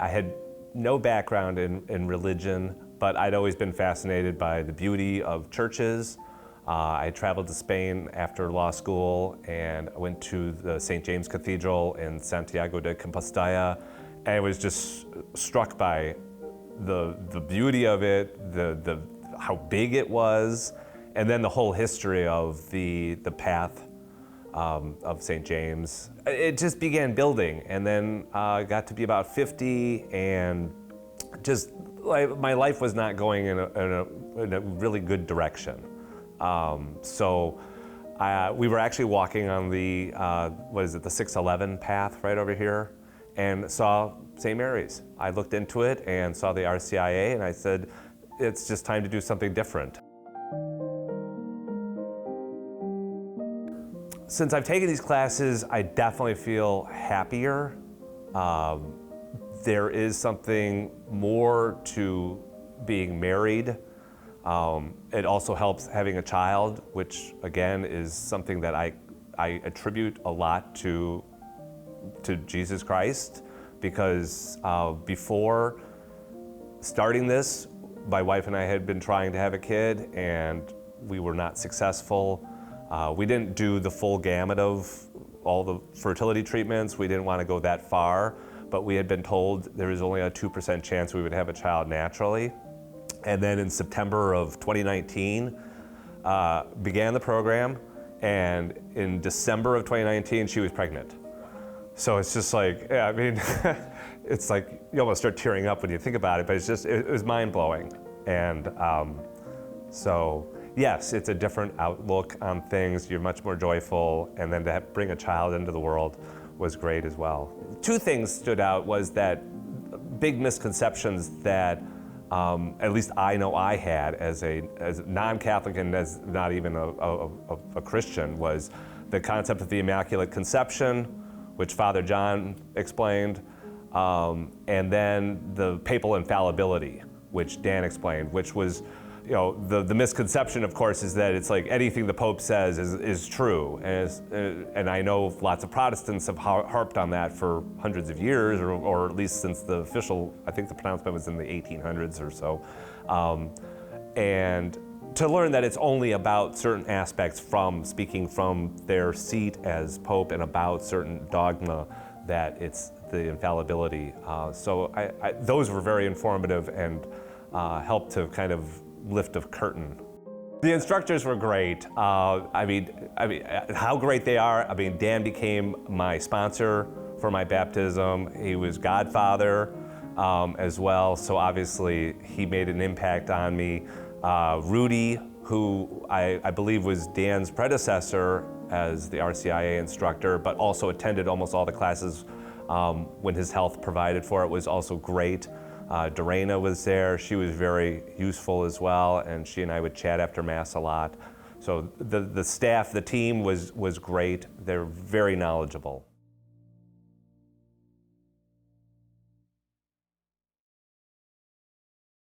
I had no background in religion, but I'd always been fascinated by the beauty of churches. I traveled to Spain after law school and I went to the St. James Cathedral in Santiago de Compostela, and I was just struck by the beauty of it, how big it was, and then the whole history of the path of St. James. It just began building, and then got to be about 50, and just like my life was not going in a really good direction. So we were actually walking on the, the 611 path right over here, and saw St. Mary's. I looked into it and saw the RCIA, and I said, it's just time to do something different. Since I've taken these classes, I definitely feel happier. There is something more to being married. It also helps having a child, which again is something that I attribute a lot to Jesus Christ, because before starting this, my wife and I had been trying to have a kid and we were not successful. We didn't do the full gamut of all the fertility treatments. We didn't want to go that far, but we had been told there was only a 2% chance we would have a child naturally. And then in September of 2019, began the program, and in December of 2019, she was pregnant. So it's just like, yeah, I mean, it's like you almost start tearing up when you think about it, but it's just, it was mind-blowing. And so yes, it's a different outlook on things. You're much more joyful, and then to bring a child into the world was great as well. Two things stood out was that big misconceptions that at least I know I had as a non-Catholic and as not even a Christian, was the concept of the Immaculate Conception, which Father John explained, and then the papal infallibility, which Dan explained, which was, you know, the misconception, of course, is that it's like anything the Pope says is true. And I know lots of Protestants have harped on that for hundreds of years, or at least since the official, I think the pronouncement was in the 1800s or so. And to learn that it's only about certain aspects from speaking from their seat as Pope and about certain dogma, that it's the infallibility. So those were very informative and helped to kind of lift a curtain. The instructors were great. I mean, how great they are. I mean, Dan became my sponsor for my baptism. He was godfather as well, so obviously he made an impact on me. Rudy, who I believe was Dan's predecessor as the RCIA instructor, but also attended almost all the classes when his health provided for it, was also great. Dorena was there. She was very useful as well, and she and I would chat after Mass a lot. So the staff, the team was great. They're very knowledgeable.